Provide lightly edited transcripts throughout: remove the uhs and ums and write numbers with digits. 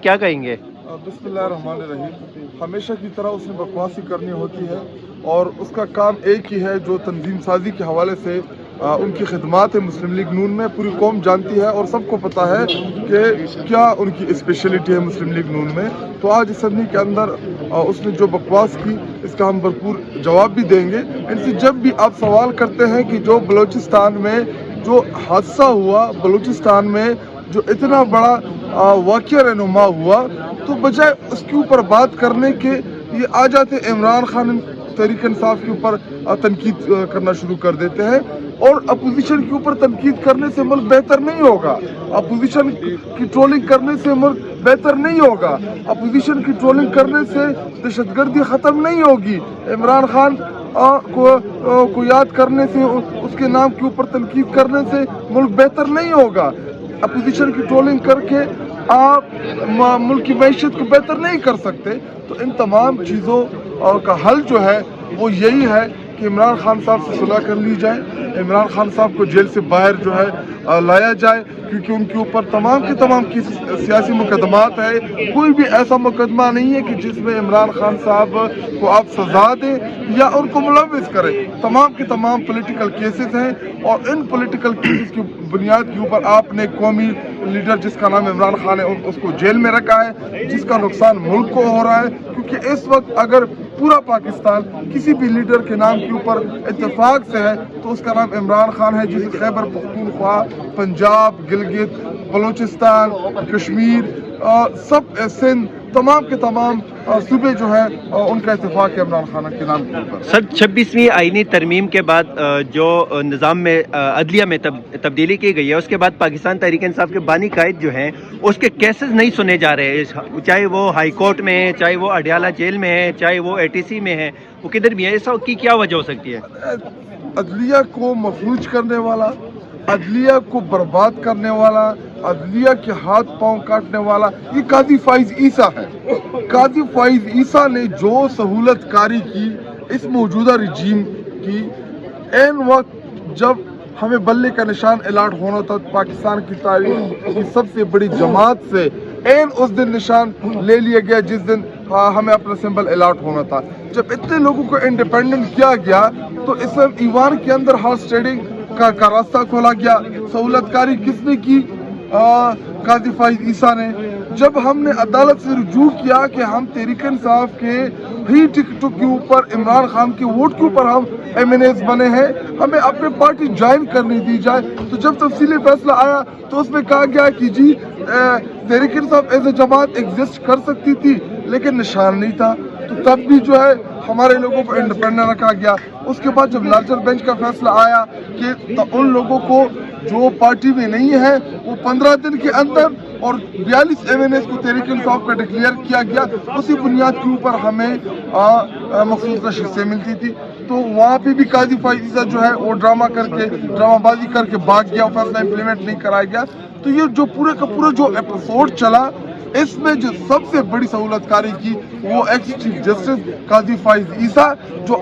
کیا کہیں گے؟ बिस्मिल्लाहिर्रहमानिर्रहीम। हमेशा की तरह उसने बकवासी करनी होती है और उसका काम एक ही है जो तंजीम साजी के हवाले से उनकी खिदमात है मुस्लिम लीग नून में पूरी कौम जानती है और सबको पता है कि क्या उनकी स्पेशलिटी है मुस्लिम लीग नून में। तो आज असम्बली के अंदर उसने जो बकवास की इसका हम भरपूर जवाब भी देंगे। इनसे जब भी आप सवाल करते हैं कि जो बलूचिस्तान में जो हादसा हुआ, बलूचिस्तान में जो इतना बड़ा वाक़या रहनुमा हुआ, तो बजाय उसके ऊपर बात करने के ये आ जाते इमरान खान तहरीक इंसाफ के ऊपर तनकीद करना शुरू कर देते हैं। और अपोजिशन के ऊपर तनकीद करने से मुल्क बेहतर नहीं होगा, अपोजिशन की ट्रोलिंग करने से मुल्क बेहतर नहीं होगा, अपोजिशन की ट्रोलिंग करने से दहशतगर्दी ख़त्म नहीं होगी। इमरान खान को याद करने से, उसके नाम के ऊपर तनकीद करने से मुल्क बेहतर नहीं होगा। अपोजिशन की ट्रोलिंग करके आप मुल्क की मैशत को बेहतर नहीं कर सकते। तो इन तमाम चीज़ों का हल जो है वो यही है कि इमरान खान साहब से सुलह कर ली जाए, इमरान खान साहब को जेल से बाहर जो है लाया जाए, क्योंकि उनके ऊपर तमाम के तमाम की सियासी मुकदमात है। कोई भी ऐसा मुकदमा नहीं है कि जिसमें इमरान खान साहब को आप सजा दें या उनको मुलविस करें। तमाम के तमाम पॉलिटिकल केसेस हैं और इन पॉलिटिकल केसेस की बुनियाद के ऊपर आपने कौमी लीडर जिसका नाम इमरान खान है उसको जेल में रखा है, जिसका नुकसान मुल्क को हो रहा है। क्योंकि इस वक्त अगर पूरा पाकिस्तान किसी भी लीडर के नाम के ऊपर इत्तेफाक से है तो उसका नाम इमरान खान है, जिसे खैबर पख्तूनख्वा, पंजाब, गिलगित, बलूचिस्तान, कश्मीर, सब सिंध, तमाम के तमाम सूबे जो है उनका इत्तेफाक है इमरान खान के नाम के ऊपर। सर 26वीं आईनी तरमीम के बाद जो निज़ाम में अदलिया में तब्दीली की गई है, उसके बाद पाकिस्तान तहरीक इंसाफ के बानी कायद जो हैं उसके केसेस नहीं सुने जा रहे हैं, चाहे वो हाई कोर्ट में है, चाहे वो अडियाला जेल में है, चाहे वो ATC में है, वो किधर भी है। ऐसा की क्या वजह हो सकती है? अदलिया को मफलूज करने वाला, अदलिया को बर्बाद करने वाला, अदलिया के हाथ पांव काटने वाला ये काजी फाइज ईसा है। काजी फाइज ईसा ने जो सहूलत कारी की इस मौजूदा रिजीम की, एन वक्त जब हमें बल्ले का निशान अलाट होना था पाकिस्तान की तारीख की सबसे बड़ी जमात से, एन उस दिन निशान ले लिया गया जिस दिन हमें अपना सिंबल अलाट होना था। जब इतने लोगों को इंडिपेंडेंट किया गया तो इस ईवान के अंदर हॉर्स ट्रेडिंग का रास्ता खोला गया। सहूलतकारी किसने की? काजी फाइज ईसा ने। जब हमने अदालत से रुजू किया कि हम तहरीक इंसाफ के ही टिकटों के ऊपर, इमरान खान के वोट के ऊपर हम MNAs बने हैं, हमें अपने पार्टी ज्वाइन करने दी जाए, तो जब तफसीली फैसला आया तो उसमें कहा गया कि जी Tehreek Insaf as a Jamaat exist कर सकती थी लेकिन निशान नहीं था, तो तब भी जो है हमारे लोगों को इंडिपेंडेंट रखा गया। उसके बाद जब लार्जर बेंच का फैसला आया कि उन लोगों को जो पार्टी में नहीं है वो 15 दिन के अंदर और 42 MNAs को तहरीक इंसाफ का डिक्लेयर किया गया, उसी बुनियाद के ऊपर हमें मखसूस नशिस्तें मिलती थी। तो वहाँ पे भी काजी फाइजा जो है वो ड्रामाबाजी करके भाग गया, फैसला इम्प्लीमेंट नहीं कराया गया। तो ये जो पूरे का पूरा जो एपिसोड चला, इसमें जो सबसे बड़ी सहूलतकारी की वो एक्स चीफ जस्टिस काजी फाइज ईसा, जो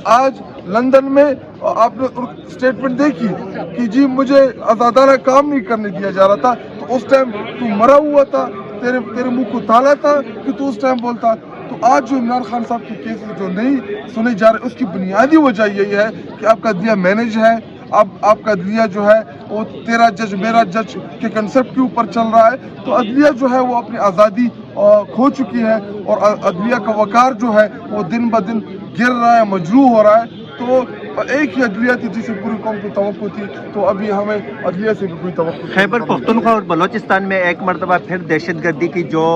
आज लंदन में आपने स्टेटमेंट देखी कि जी मुझे आज़ादाना काम नहीं करने दिया जा रहा था, तो उस टाइम तू मरा हुआ था, तेरे मुंह को ताला था कि तू उस टाइम बोलता। तो आज जो इमरान खान साहब के केसेस जो नहीं सुने जा रहे, उसकी बुनियादी वजह यही है कि आपका दिया मैनेज है, अब आपका अदलिया जो है वो तेरा जज मेरा जज के कंसेप्ट के ऊपर चल रहा है। तो अदलिया जो है वो अपनी आज़ादी खो चुकी है और अदलिया का वकार जो है वो दिन ब दिन गिर रहा है, मजरूह हो रहा है। तो एक ही अदलिया थी जिसे पूरी कौम की तवक्को थी, तो अभी हमें अदलिया से भी कोई तवक्को। खैबर पख्तूनख्वा और बलोचिस्तान में एक मरतबा फिर दहशतगर्दी की जो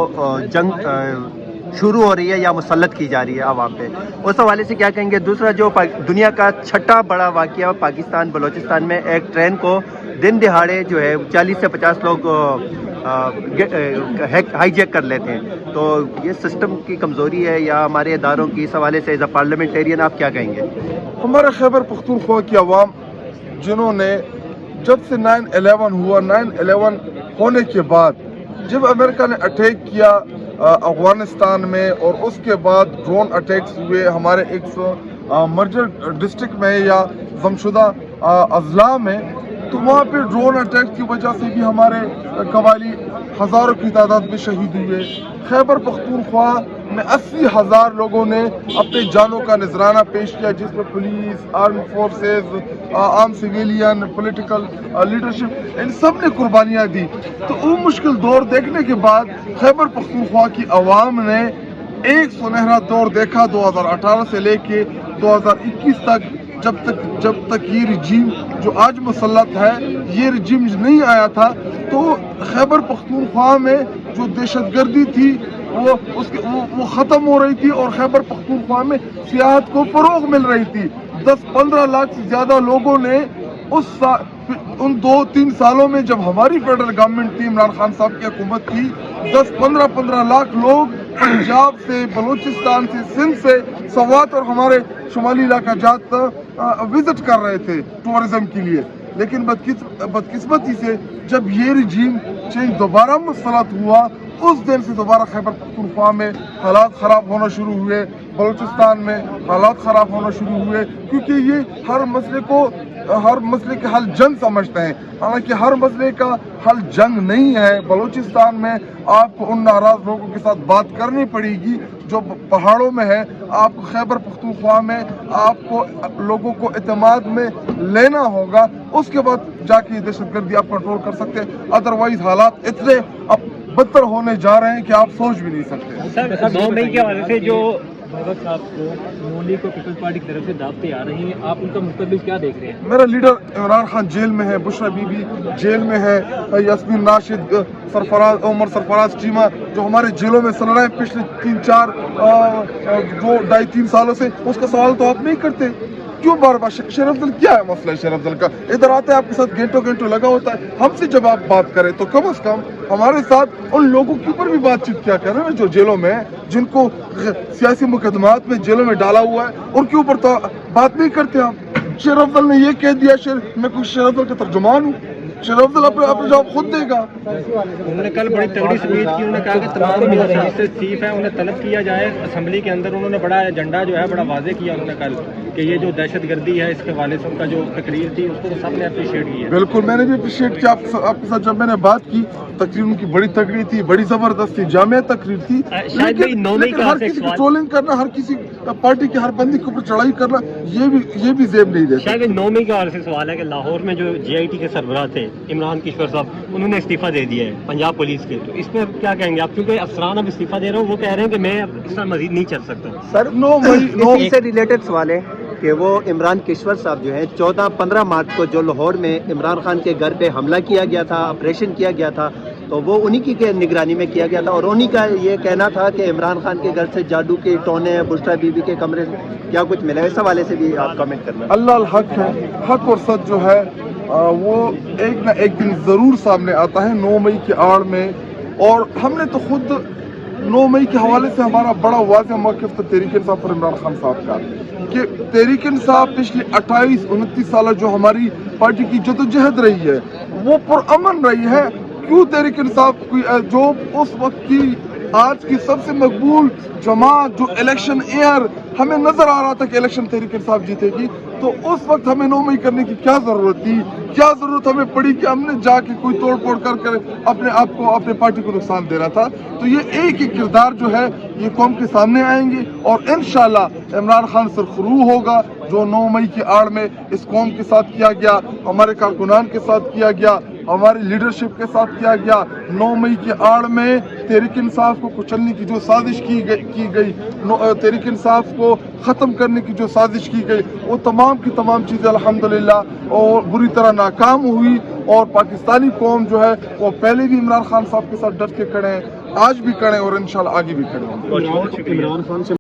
जंग शुरू हो रही है या मुसल्लत की जा रही है आवाम पे, उस हवाले से क्या कहेंगे? दूसरा जो दुनिया का छठा बड़ा वाक़या पाकिस्तान बलोचिस्तान में एक ट्रेन को दिन दिहाड़े जो है 40 से 50 लोग हाईजैक कर लेते हैं, तो ये सिस्टम की कमज़ोरी है या हमारे इदारों की? इस हवाले से एज अ पार्लियामेंटेरियन आप क्या कहेंगे? हमारे खैबर पख्तूनख्वा की आवाम जिन्होंने जब से 9/11 हुआ, 9/11 होने के बाद जब अमेरिका ने अटैक किया अफगानिस्तान में और उसके बाद ड्रोन अटैक्स हुए हमारे 100 मर्जर डिस्ट्रिक्ट में या गमशुदा अजला में, तो वहाँ पे ड्रोन अटैक की वजह से भी हमारे कबायली हज़ारों की तादाद में शहीद हुए। खैबर पख्तूनख्वा में 80,000 लोगों ने अपने जानों का नजराना पेश किया, जिसमें पुलिस, आर्मी फोर्सेस, आम सिविलियन, पॉलिटिकल लीडरशिप, इन सब ने कुर्बानियाँ दी। तो वो मुश्किल दौर देखने के बाद खैबर पख्तूनख्वा की आवाम ने एक सुनहरा दौर देखा 2018 से लेके 2021 तक, जब तक ये रिजीम जो आज मुसल्लत है, ये रिजीम नहीं आया था, तो खैबर पख्तूनख्वा में जो दहशतगर्दी थी वो ख़त्म हो रही थी और खैबर पख्तूनख्वा में सियाहत को फ़रोग़ मिल रही थी। 10-15 लाख से ज़्यादा लोगों ने उन 2-3 सालों में, जब हमारी फेडरल गवर्नमेंट थी, इमरान खान साहब की हुकूमत थी, 10-15 लाख लोग पंजाब से, बलूचिस्तान से, सिंध से, सवात और हमारे शुमाली इलाका जात विजिट कर रहे थे टूरिज्म के लिए। लेकिन बदकिस्मती से जब ये रिजीम चेंज दोबारा मुसल्लत हुआ, उस दिन से दोबारा खैबर पख्तूनख्वा में हालात ख़राब होना शुरू हुए, बलूचिस्तान में हालात ख़राब होना शुरू हुए, क्योंकि ये हर मसले के हल जंग समझते हैं। हालांकि हर मसले का हल जंग नहीं है। बलूचिस्तान में आपको उन नाराज़ लोगों के साथ बात करनी पड़ेगी जो पहाड़ों में है। आपको खैबर पख्तूनख्वा में आपको लोगों को एतमाद में लेना होगा, उसके बाद जाके ये दहशतगर्दी आप कंट्रोल कर सकते हैं। अदरवाइज हालात इतने अब बदतर होने जा रहे हैं कि आप सोच भी नहीं सकते। सर 9 मई के हवाले से जो भगत साहब को नून लीग को पीपल्स पार्टी की तरफ से दावतें आ रही हैं, आप उनका मुस्तकबिल क्या देख रहे हैं? मेरा लीडर इमरान खान जेल में है, बुशरा बीबी जेल में है, यास्मीन नाशिद, सरफराज, उमर सरफराज चीमा जो हमारे जेलों में सड़ रहे हैं पिछले 2-2.5-3 सालों से, उसका सवाल तो आप नहीं करते। क्यों बार बार शेर अफजल, क्या है मसला शेर अफजल का? इधर आते हैं आपके साथ घंटों लगा होता है, हमसे जब आप बात करें तो कम से कम हमारे साथ उन लोगों के ऊपर भी बातचीत क्या करें जो जेलों में है, जिनको सियासी मुकदमात में जेलों में डाला हुआ है, उनके ऊपर तो बात नहीं करते आप। शेर अफजल ने ये कह दिया, मैं कुछ शेर अफजल का तर्जुमान हूँ, शेर अफजल अपने जवाब खुद देगा। उन्होंने कल बड़ी तगड़ी स्पीच की, उन्होंने कहा कि तमाम मिनिस्टर्स से चीफ है उन्हें तलब किया जाए असेंबली के अंदर। उन्होंने बड़ा एजेंडा जो है बड़ा वाजे किया उन्होंने कल कि ये जो दहशतगर्दी है इसके हवाले से उनका जो तकरीर थी उसको सबने अप्रिशिएट किया। बिल्कुल, मैंने भी अप्रिशिएट किया आपके साथ जब मैंने बात की। तकरीर उनकी बड़ी तगड़ी थी, बड़ी जबरदस्त थी, जामिया तकरीर थी। लेकिन हर किसी को ट्रोलिंग करना, हर किसी पार्टी के हर बंदी के ऊपर चढ़ाई करना, ये भी जेब नहीं देता। शायद 9 मई के हवाले से सवाल है कि लाहौर में जो GIT के सरबराह थे इमरान किश्वर साहब, उन्होंने इस्तीफा दे दिया है पंजाब पुलिस के, तो इस पर क्या कहेंगे आप? क्योंकि अफसरान अब इस्तीफा दे रहे हो, वो कह रहे हैं कि मैं अब इस तरह मजीद नहीं चल सकता। सर 9 मई से रिलेटेड सवाल है कि वो इमरान किश्वर साहब जो है 14-15 मार्च को जो लाहौर में इमरान खान के घर पे हमला किया गया था, ऑपरेशन किया गया था, तो वो उन्हीं की निगरानी में किया गया था और उन्हीं का ये कहना था कि इमरान खान के घर से जादू के टोने, बुशरा बीबी के कमरे से क्या कुछ मिला, इस हवाले से भी आप कमेंट करना। अल्लाह हक है, हक और सच जो है वो एक न एक दिन ज़रूर सामने आता है 9 मई की आड़ में। और हमने तो खुद 9 मई के हवाले से हमारा बड़ा वाज़ेह मौक़िफ़ था तहरीक इंसाफ और इमरान खान साहब का, कि तहरीक इंसाफ पिछले 28-29 साल जो हमारी पार्टी की जदोजहद रही है वो पुरअमन रही है। क्यों तहरीक इंसाफ जो उस वक्त की आज की सबसे मकबूल जमात जो इलेक्शन एयर हमें नजर आ रहा था कि इलेक्शन तहरीक इंसाफ जीतेगी, तो उस वक्त हमें 9 मई करने की क्या जरूरत थी? क्या जरूरत हमें पड़ी कि हमने जाके कोई तोड़ फोड़ कर अपने आप को, अपने पार्टी को नुकसान दे रहा था? तो ये एक किरदार जो है ये कौम के सामने आएंगे और इंशाल्लाह इमरान खान सरखरू होगा जो 9 मई की आड़ में इस कौम के साथ किया गया, हमारे कारकुनान के साथ किया गया, हमारी लीडरशिप के साथ किया गया। 9 मई की आड़ में तहरीक इंसाफ को कुचलने की जो साजिश की गई, तहरीक इंसाफ को ख़त्म करने की जो साजिश की गई, वो तमाम की तमाम चीज़ें अल्हम्दुलिल्लाह और बुरी तरह नाकाम हुई। और पाकिस्तानी कौम जो है वो पहले भी इमरान खान साहब के साथ डट के खड़े हैं, आज भी खड़े हैं और इंशाल्लाह आगे भी खड़े होंगे।